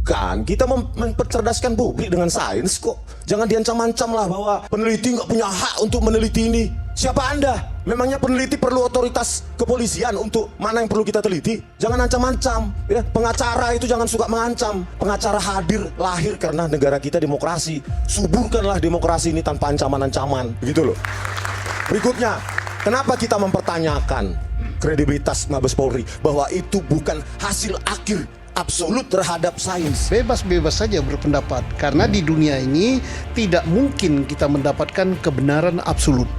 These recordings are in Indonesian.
Bukan, kita mempercerdaskan publik dengan sains kok. Jangan diancam-ancam lah bahwa peneliti nggak punya hak untuk meneliti ini. Siapa Anda? Memangnya peneliti perlu otoritas kepolisian untuk mana yang perlu kita teliti? Jangan ancam-ancam. Ya, pengacara itu jangan suka mengancam. Pengacara lahir karena negara kita demokrasi. Suburkanlah demokrasi ini tanpa ancaman-ancaman. Begitu loh. Berikutnya, kenapa kita mempertanyakan kredibilitas Mabes Polri bahwa itu bukan hasil akhir absolut terhadap sains? Bebas-bebas saja berpendapat, karena di dunia ini tidak mungkin kita mendapatkan kebenaran absolut.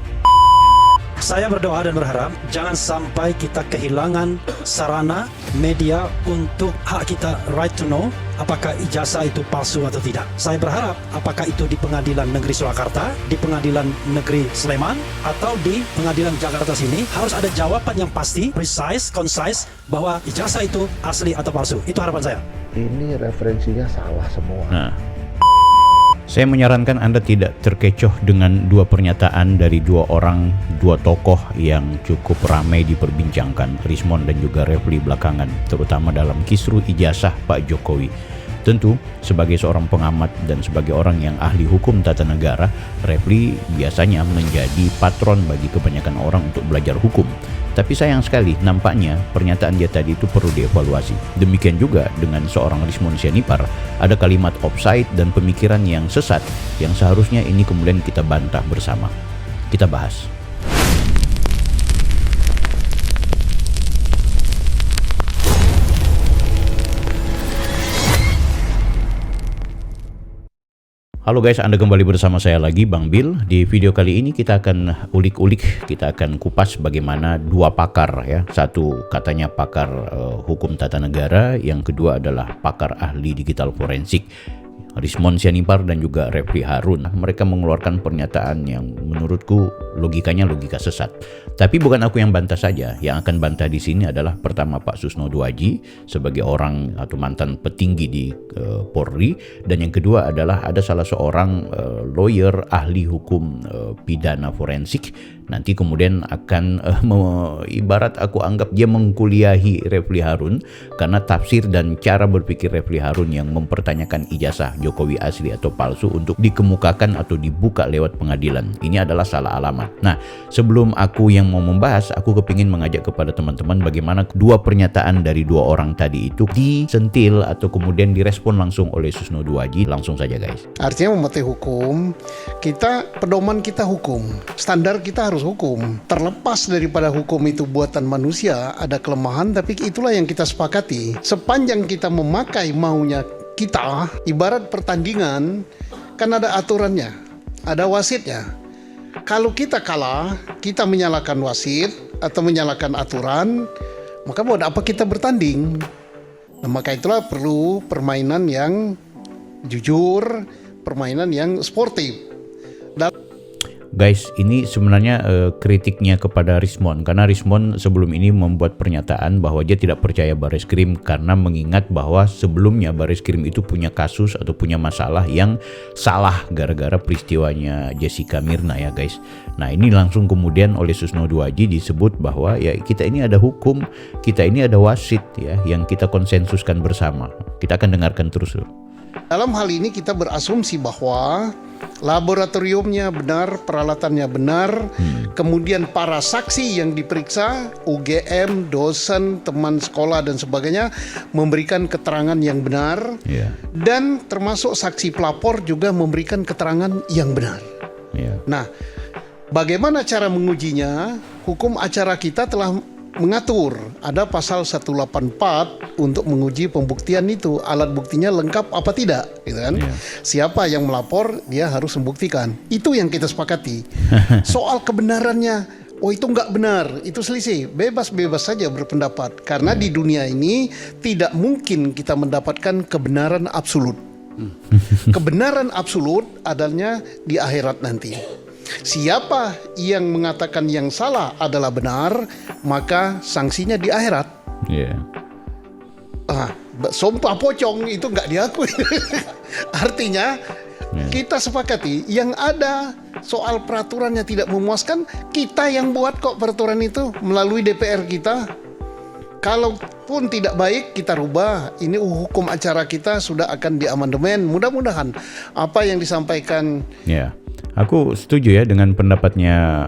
Saya berdoa dan berharap jangan sampai kita kehilangan sarana media untuk hak kita right to know apakah ijazah itu palsu atau tidak. Saya berharap apakah itu di Pengadilan Negeri Surakarta, di Pengadilan Negeri Sleman, atau di Pengadilan Jakarta sini harus ada jawaban yang pasti, precise, concise bahwa ijazah itu asli atau palsu. Itu harapan saya. Ini referensinya salah semua. Nah, saya menyarankan Anda tidak terkecoh dengan dua pernyataan dari dua tokoh yang cukup ramai diperbincangkan, Rismond dan juga Refli belakangan, terutama dalam kisru ijazah Pak Jokowi. Tentu, sebagai seorang pengamat dan sebagai orang yang ahli hukum tata negara, Refli biasanya menjadi patron bagi kebanyakan orang untuk belajar hukum. Tapi sayang sekali, nampaknya pernyataan dia tadi itu perlu dievaluasi. Demikian juga dengan seorang Rismond Sianipar, ada kalimat offside dan pemikiran yang sesat yang seharusnya ini kemudian kita bantah bersama. Kita bahas. Halo guys, Anda kembali bersama saya lagi, Bang Bill. Di video kali ini kita akan ulik-ulik, kita akan kupas bagaimana dua pakar ya. Satu katanya pakar hukum tata negara, yang kedua adalah pakar ahli digital forensik, Rismond Sianipar dan juga Refli Harun. Mereka mengeluarkan pernyataan yang menurutku logikanya logika sesat. Tapi bukan aku yang bantah saja. Yang akan bantah di sini adalah pertama Pak Susno Duaji sebagai orang atau mantan petinggi di Polri, dan yang kedua adalah ada salah seorang lawyer ahli hukum pidana forensik. Nanti kemudian akan ibarat aku anggap dia mengkuliahi Refli Harun karena tafsir dan cara berpikir Refli Harun yang mempertanyakan ijazah Jokowi asli atau palsu untuk dikemukakan atau dibuka lewat pengadilan. Ini adalah salah alamat. Nah, sebelum aku yang mau membahas, aku kepingin mengajak kepada teman-teman bagaimana dua pernyataan dari dua orang tadi itu disentil atau kemudian direspon langsung oleh Susno Duaji. Langsung saja guys. Artinya mematuhi hukum, pedoman kita hukum, standar kita harus hukum. Terlepas daripada hukum itu buatan manusia, ada kelemahan, tapi itulah yang kita sepakati. Sepanjang kita memakai maunya kita, ibarat pertandingan, kan ada aturannya, ada wasitnya. Kalau kita kalah, kita menyalahkan wasit atau menyalahkan aturan, maka buat apa kita bertanding? Nah, maka itulah perlu permainan yang jujur, permainan yang sportif. Guys, ini sebenarnya kritiknya kepada Rismond, karena Rismond sebelum ini membuat pernyataan bahwa dia tidak percaya Bareskrim karena mengingat bahwa sebelumnya Bareskrim itu punya kasus atau punya masalah yang salah gara-gara peristiwanya Jessica Mirna ya guys. Nah, ini langsung kemudian oleh Susno Duaji disebut bahwa ya kita ini ada hukum, kita ini ada wasit ya yang kita konsensuskan bersama. Kita akan dengarkan terus loh. Dalam hal ini kita berasumsi bahwa laboratoriumnya benar, peralatannya benar, kemudian para saksi yang diperiksa, UGM, dosen, teman sekolah dan sebagainya memberikan keterangan yang benar, dan termasuk saksi pelapor juga memberikan keterangan yang benar. Nah, bagaimana cara mengujinya? Hukum acara kita telah mengatur, ada pasal 184 untuk menguji pembuktian itu, alat buktinya lengkap apa tidak, gitu kan? Siapa yang melapor dia harus membuktikan. Itu yang kita sepakati. Soal kebenarannya, oh itu nggak benar, itu selisih. Bebas-bebas saja berpendapat, karena di dunia ini tidak mungkin kita mendapatkan kebenaran absolut. Kebenaran absolut adanya di akhirat nanti. Siapa yang mengatakan yang salah adalah benar, maka sanksinya di akhirat. Sumpah pocong itu nggak diakui. Artinya kita sepakati yang ada soal peraturannya tidak memuaskan, kita yang buat kok peraturan itu melalui DPR kita. kalaupun tidak baik kita rubah. Ini hukum acara kita sudah akan diamandemen. Mudah-mudahan apa yang disampaikan. Ya, aku setuju ya dengan pendapatnya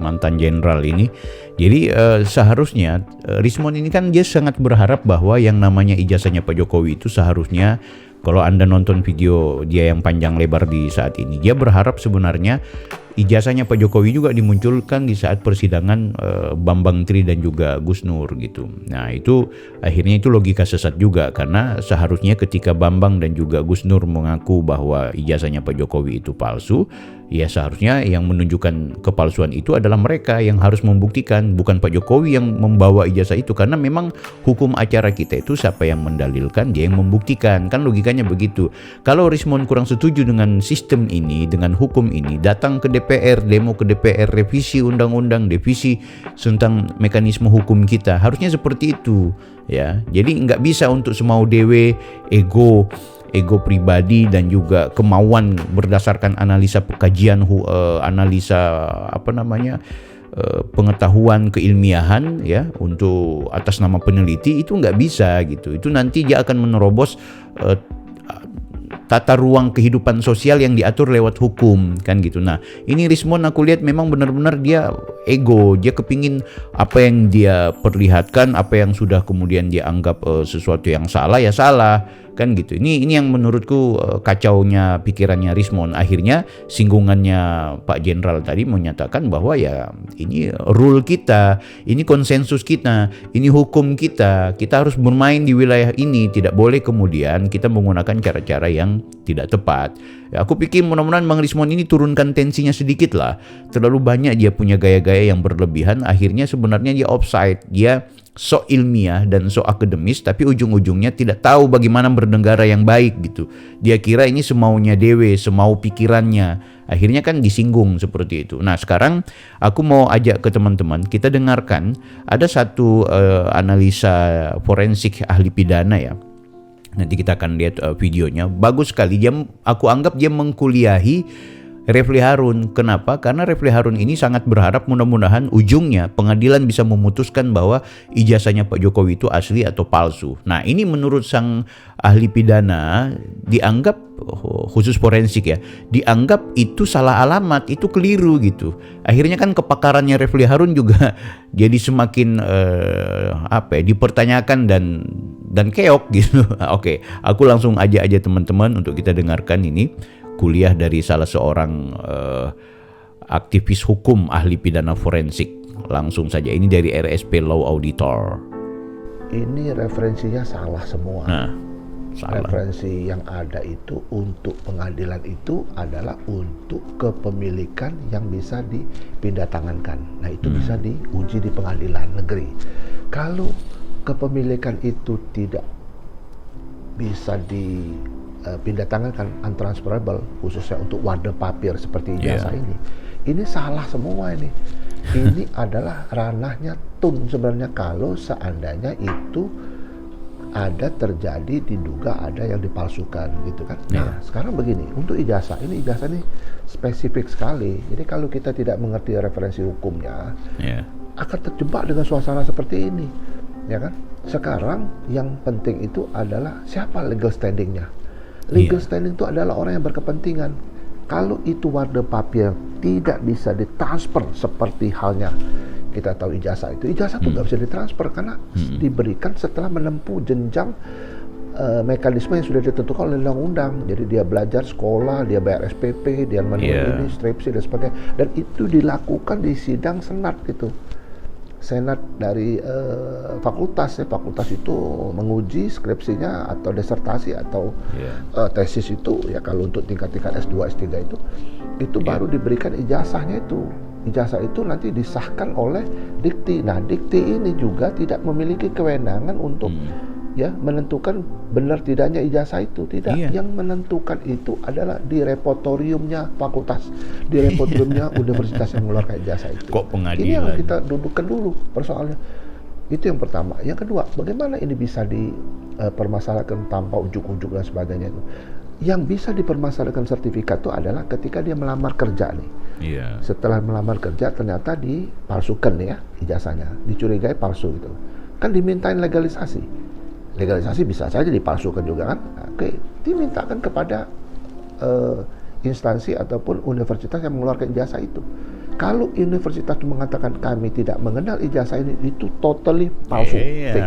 mantan jenderal ini. Jadi seharusnya Rismond ini kan dia sangat berharap bahwa yang namanya ijazahnya Pak Jokowi itu seharusnya, kalau Anda nonton video dia yang panjang lebar di saat ini, dia berharap sebenarnya ijazahnya Pak Jokowi juga dimunculkan di saat persidangan Bambang Tri dan juga Gus Nur gitu. Nah itu akhirnya itu logika sesat juga, karena seharusnya ketika Bambang dan juga Gus Nur mengaku bahwa ijazahnya Pak Jokowi itu palsu, ya seharusnya yang menunjukkan kepalsuan itu adalah mereka yang harus membuktikan, bukan Pak Jokowi yang membawa ijazah itu, karena memang hukum acara kita itu siapa yang mendalilkan dia yang membuktikan, kan logikanya begitu. Kalau Rismond kurang setuju dengan sistem ini, dengan hukum ini, datang ke DPR, demo ke DPR, revisi undang-undang, revisi tentang mekanisme hukum kita, harusnya seperti itu ya. Jadi nggak bisa untuk semau dewe, ego pribadi dan juga kemauan berdasarkan analisa kajian, analisa pengetahuan keilmiahan ya, untuk atas nama peneliti, itu nggak bisa gitu. Itu nanti dia akan menerobos tata ruang kehidupan sosial yang diatur lewat hukum kan gitu. Nah ini Rismond aku lihat memang benar-benar dia ego, dia kepingin apa yang dia perlihatkan, apa yang sudah kemudian dia anggap sesuatu yang salah ya salah kan gitu. Ini yang menurutku kacaunya pikirannya Rismond. Akhirnya singgungannya Pak Jenderal tadi menyatakan bahwa ya ini rule kita, ini konsensus kita, ini hukum kita harus bermain di wilayah ini, tidak boleh kemudian kita menggunakan cara-cara yang tidak tepat. Ya, aku pikir mudah-mudahan Bang Rismond ini turunkan tensinya sedikit lah. Terlalu banyak dia punya gaya-gaya yang berlebihan, akhirnya sebenarnya dia offside, dia sok ilmiah dan sok akademis, tapi ujung-ujungnya tidak tahu bagaimana bernegara yang baik gitu. Dia kira ini semaunya dewe, semau pikirannya. Akhirnya kan disinggung seperti itu. Nah sekarang aku mau ajak ke teman-teman, kita dengarkan ada satu analisa forensik ahli pidana ya. Nanti kita akan lihat videonya. Bagus sekali. Aku anggap dia mengkuliahi Refli Harun. Kenapa? Karena Refli Harun ini sangat berharap mudah-mudahan ujungnya pengadilan bisa memutuskan bahwa ijazahnya Pak Jokowi itu asli atau palsu. Nah ini menurut sang ahli pidana dianggap, khusus forensik ya, dianggap itu salah alamat, itu keliru gitu. Akhirnya kan kepakarannya Refli Harun juga jadi semakin dipertanyakan dan keok gitu. Oke, aku langsung ajak aja teman-teman untuk kita dengarkan ini kuliah dari salah seorang aktivis hukum ahli pidana forensik. Langsung saja, ini dari RSP Law Auditor. Ini referensinya salah semua. Nah, salah. Referensi yang ada itu untuk pengadilan itu adalah untuk kepemilikan yang bisa dipindah tangankan. Nah itu bisa diuji di pengadilan negeri. Kalau kepemilikan itu tidak bisa pindah tangan kan, untransferable, khususnya untuk wadah papir seperti ijazah ini salah semua ini. Ini adalah ranahnya TUN sebenarnya kalau seandainya itu ada terjadi diduga ada yang dipalsukan gitu kan. Nah sekarang begini, untuk ijazah ini spesifik sekali. Jadi kalau kita tidak mengerti referensi hukumnya akan terjebak dengan suasana seperti ini ya kan. Sekarang yang penting itu adalah siapa legal standingnya. Legal standing itu adalah orang yang berkepentingan. Kalau itu wadah papir tidak bisa ditransfer seperti halnya kita tahu ijazah itu nggak bisa ditransfer karena diberikan setelah menempuh jenjang mekanisme yang sudah ditentukan oleh undang-undang. Jadi dia belajar sekolah, dia bayar SPP, dia menulis ini, skripsi dan sebagainya. Dan itu dilakukan di sidang senat gitu. Senat dari fakultas itu menguji skripsinya atau disertasi atau tesis itu ya, kalau untuk tingkat-tingkat S2, S3 itu baru diberikan ijazahnya itu. Ijazah itu nanti disahkan oleh dikti. Nah, dikti ini juga tidak memiliki kewenangan untuk menentukan benar tidaknya ijazah itu, tidak. Yang menentukan itu adalah di repotoriumnya fakultas, di repotoriumnya universitas yang mengeluarkan ijazah itu. Kok pengadilan? Ini yang kita dudukkan dulu persoalannya. Itu yang pertama. Yang kedua, bagaimana ini bisa dipermasalahkan tanpa ujuk-ujuk dan sebagainya itu. Yang bisa dipermasalahkan sertifikat itu adalah ketika dia melamar kerja nih. Setelah melamar kerja ternyata dipalsukan ya ijazahnya, dicurigai palsu gitu. kan dimintain legalisasi. Legalisasi bisa saja dipalsukan juga kan. Oke, dimintakan kepada instansi ataupun universitas yang mengeluarkan ijazah itu. Kalau universitas itu mengatakan kami tidak mengenal ijazah ini, itu totally palsu. Fake.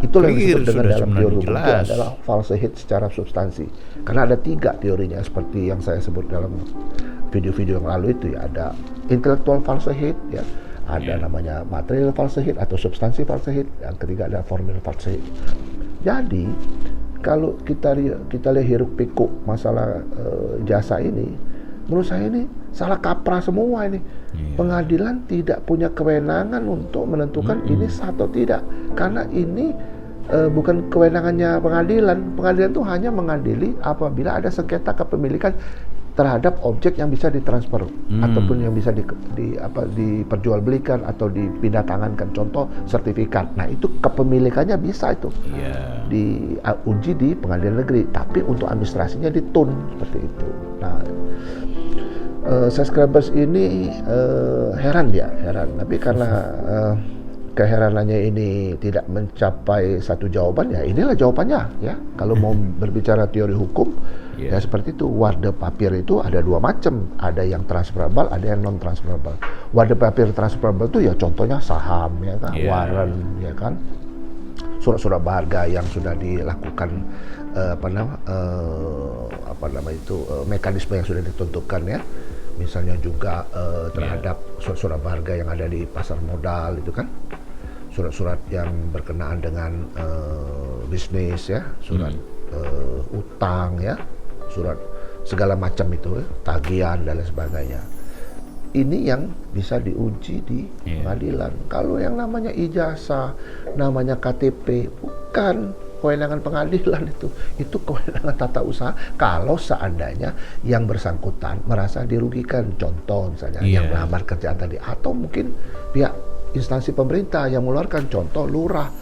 Itulah yang disebut dengan dalam teori hukum itu adalah falsehood secara substansi. Karena ada 3 teorinya seperti yang saya sebut dalam video-video yang lalu itu ya. Ada intellectual falsehood ya, ada namanya material falsehood atau substansi falsehood, yang ketiga ada formal falsehood. Jadi kalau kita lihat hiruk pikuk masalah jasa ini, menurut saya ini salah kaprah semua ini. Pengadilan tidak punya kewenangan untuk menentukan ini sah atau tidak, karena ini bukan kewenangannya pengadilan. Pengadilan itu hanya mengadili apabila ada sengketa kepemilikan terhadap objek yang bisa ditransfer ataupun yang bisa diperjualbelikan atau dipindah tangankan. Contoh sertifikat. Nah, itu kepemilikannya bisa itu diuji di pengadilan negeri, tapi untuk administrasinya ditun seperti itu. Nah, subscribers ini heran. Tapi karena keheranannya ini tidak mencapai satu jawaban, ya inilah jawabannya ya. Kalau mau berbicara teori hukum, ya seperti itu. Warde papir itu ada 2 macam, ada yang transferable, ada yang non transferable. Warde papir transferable itu ya contohnya saham ya kan, warrant ya kan, surat-surat berharga yang sudah dilakukan mekanisme yang sudah ditentukan ya. Misalnya juga terhadap surat-surat berharga yang ada di pasar modal itu kan, surat-surat yang berkenaan dengan bisnis ya, surat utang ya, surat segala macam itu, tagihan dan lain sebagainya. Ini yang bisa diuji di pengadilan. Kalau yang namanya ijazah, namanya KTP, bukan kewenangan pengadilan itu kewenangan tata usaha. Kalau seandainya yang bersangkutan merasa dirugikan, contoh misalnya yang melamar kerjaan tadi, atau mungkin pihak instansi pemerintah yang mengeluarkan, contoh lurah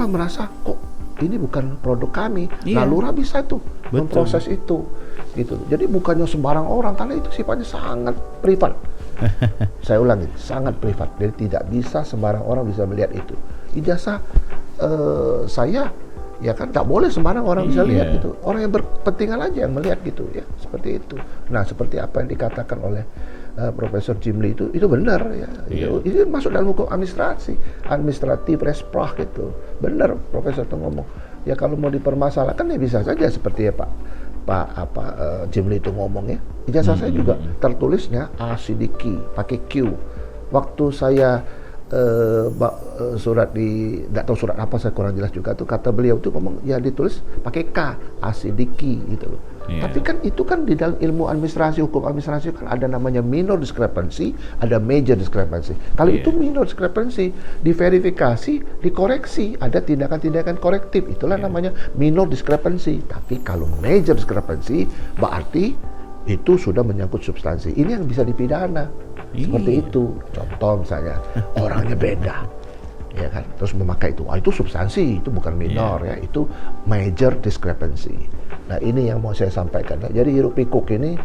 merasa kok ini bukan produk kami, nah lurah bisa tuh memproses itu, gitu. Jadi bukannya sembarang orang, karena itu sifatnya sangat privat. Saya ulangi, sangat privat. Jadi tidak bisa sembarang orang bisa melihat itu. Ijazah saya, ya kan, tak boleh sembarang orang bisa lihat gitu. Orang yang berkepentingan aja yang melihat gitu ya, seperti itu. Nah, seperti apa yang dikatakan oleh Profesor Jim Lee itu benar ya. Itu masuk dalam hukum administratif resprah gitu. Benar Profesor itu ngomong. Ya kalau mau dipermasalahkan ya bisa saja seperti ya Jim Lee itu ngomong ya. Ijazah saya juga tertulisnya ACDQ pakai Q. Waktu saya surat nggak tahu surat apa, saya kurang jelas juga tuh, kata beliau tuh ngomong ya ditulis pakai K, ACDQ gitu loh. Tapi kan itu kan di dalam ilmu administrasi, hukum administrasi kan ada namanya minor discrepancy, ada major discrepancy. Kalau itu minor discrepancy, diverifikasi, dikoreksi, ada tindakan-tindakan korektif, itulah namanya minor discrepancy. Tapi kalau major discrepancy berarti itu sudah menyangkut substansi. Ini yang bisa dipidana. Seperti itu. Contoh misalnya orangnya beda, ya kan, terus memakai itu substansi, itu bukan minor ya, itu major discrepancy. Nah, ini yang mau saya sampaikan. Jadi hiruk pikuk ini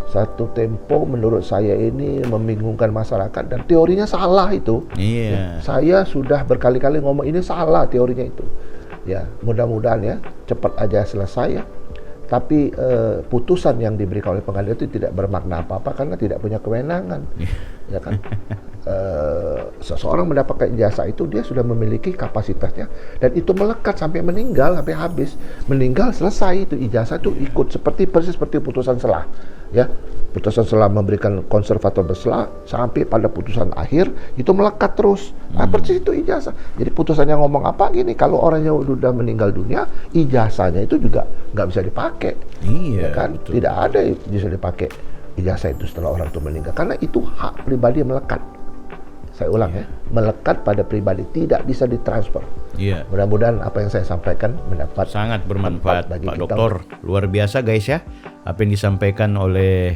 satu tempo menurut saya ini membingungkan masyarakat dan teorinya salah itu. Ya, saya sudah berkali-kali ngomong ini salah teorinya itu. Ya, mudah-mudahan ya cepat aja selesai ya. Tapi putusan yang diberikan oleh pengadilan itu tidak bermakna apa-apa karena tidak punya kewenangan, ya kan? Seseorang mendapatkan ijazah itu dia sudah memiliki kapasitasnya dan itu melekat sampai meninggal, sampai habis. Meninggal selesai itu ijazah itu ikut persis seperti putusan selah, ya. Putusan selah memberikan konservator berselah sampai pada putusan akhir itu melekat terus. Nah, persis itu ijazah. Jadi putusannya ngomong apa gini, kalau orangnya sudah meninggal dunia, ijazahnya itu juga nggak bisa dipakai. Ya kan? Betul. Tidak ada yang bisa dipakai ijazah itu setelah orang itu meninggal karena itu hak pribadi yang melekat. Saya ulang ya, melekat pada pribadi, tidak bisa ditransfer. Mudah-mudahan apa yang saya sampaikan mendapat sangat bermanfaat bagi Pak kita. Doktor. Luar biasa guys ya, apa yang disampaikan oleh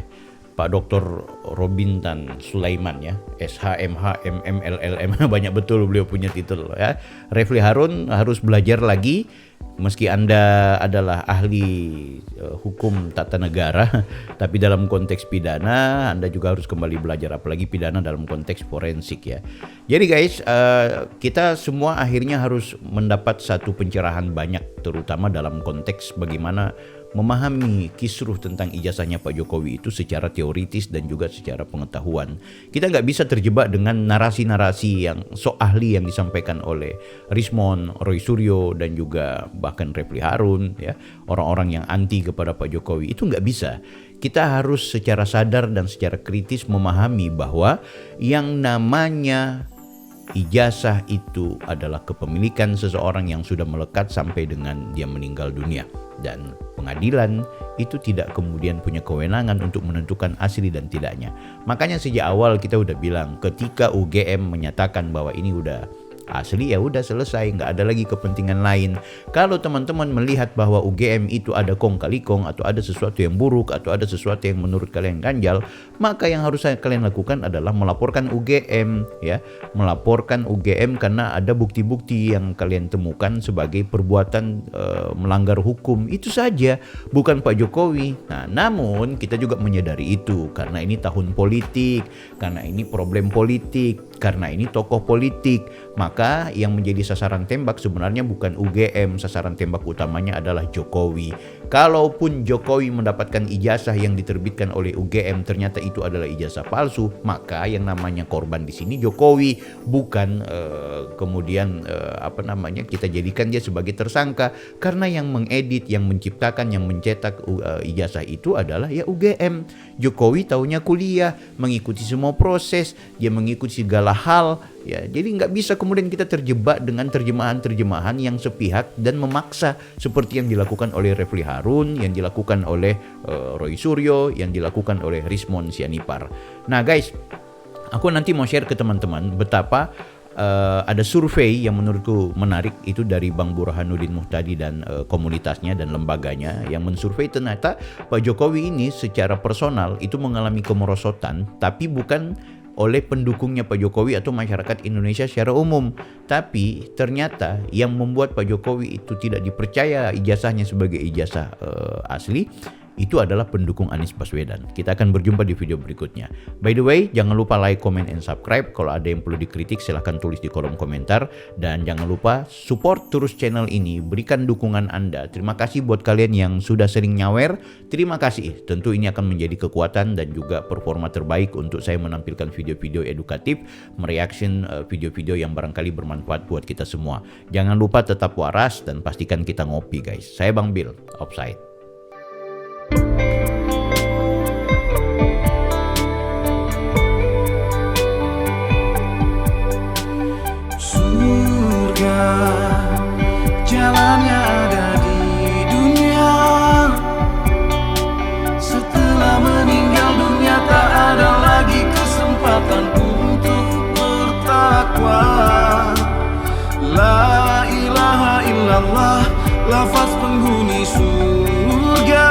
Pak Dr. Robintan Sulaiman ya, SHMH MMLLM banyak betul beliau punya titel ya. Refli Harun harus belajar lagi meski Anda adalah ahli hukum tata negara, tapi dalam konteks pidana Anda juga harus kembali belajar, apalagi pidana dalam konteks forensik ya. Jadi guys, kita semua akhirnya harus mendapat satu pencerahan banyak, terutama dalam konteks bagaimana memahami kisruh tentang ijazahnya Pak Jokowi itu secara teoritis dan juga secara pengetahuan. Kita nggak bisa terjebak dengan narasi-narasi yang sok ahli yang disampaikan oleh Rismond, Roy Suryo, dan juga bahkan Refli Harun, ya, orang-orang yang anti kepada Pak Jokowi. Itu nggak bisa. Kita harus secara sadar dan secara kritis memahami bahwa yang namanya ijazah itu adalah kepemilikan seseorang yang sudah melekat sampai dengan dia meninggal dunia. Dan pengadilan itu tidak kemudian punya kewenangan untuk menentukan asli dan tidaknya. Makanya sejak awal kita udah bilang, ketika UGM menyatakan bahwa ini udah asli, ya udah selesai, nggak ada lagi kepentingan lain. Kalau teman-teman melihat bahwa UGM itu ada kong kali kong, atau ada sesuatu yang buruk, atau ada sesuatu yang menurut kalian ganjal, maka yang harus kalian lakukan adalah melaporkan UGM, ya, melaporkan UGM karena ada bukti-bukti yang kalian temukan sebagai perbuatan melanggar hukum. Itu saja, bukan Pak Jokowi. Nah, namun kita juga menyadari itu karena ini tahun politik, karena ini problem politik, karena ini tokoh politik. Maka yang menjadi sasaran tembak sebenarnya bukan UGM, sasaran tembak utamanya adalah Jokowi. Kalaupun Jokowi mendapatkan ijazah yang diterbitkan oleh UGM ternyata itu adalah ijazah palsu, maka yang namanya korban di sini Jokowi, bukan kemudian kita jadikan dia sebagai tersangka, karena yang mengedit, yang menciptakan, yang mencetak ijazah itu adalah ya UGM. Jokowi taunya kuliah, mengikuti semua proses, dia mengikuti segala hal. Ya, jadi nggak bisa kemudian kita terjebak dengan terjemahan-terjemahan yang sepihak dan memaksa seperti yang dilakukan oleh Refli Harun, yang dilakukan oleh Roy Suryo, yang dilakukan oleh Rismond Sianipar. Nah guys, aku nanti mau share ke teman-teman betapa ada survei yang menurutku menarik, itu dari Bang Burhanuddin Muhtadi dan komunitasnya dan lembaganya, yang mensurvei ternyata Pak Jokowi ini secara personal itu mengalami kemerosotan, tapi bukan oleh pendukungnya Pak Jokowi atau masyarakat Indonesia secara umum. Tapi ternyata yang membuat Pak Jokowi itu tidak dipercaya ijazahnya sebagai ijazah asli, itu adalah pendukung Anies Baswedan. Kita akan berjumpa di video berikutnya. By the way, jangan lupa like, comment, and subscribe. Kalau ada yang perlu dikritik, silahkan tulis di kolom komentar. Dan jangan lupa support terus channel ini, berikan dukungan Anda. Terima kasih buat kalian yang sudah sering nyawer. Terima kasih. Tentu ini akan menjadi kekuatan dan juga performa terbaik untuk saya menampilkan video-video edukatif, mereaction video-video yang barangkali bermanfaat buat kita semua. Jangan lupa tetap waras dan pastikan kita ngopi guys. Saya Bang Bill, Offside. Jalannya ada di dunia. Setelah meninggal dunia tak ada lagi kesempatan untuk bertakwa. La ilaha illallah, lafaz penghuni surga.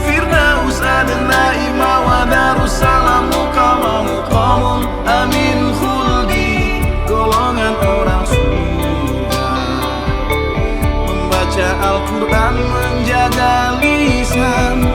Firdaus adna ima wa darussalam muqamamu qamun amin khuldi. Golongan orang surga membaca Al-Quran, menjaga lisan.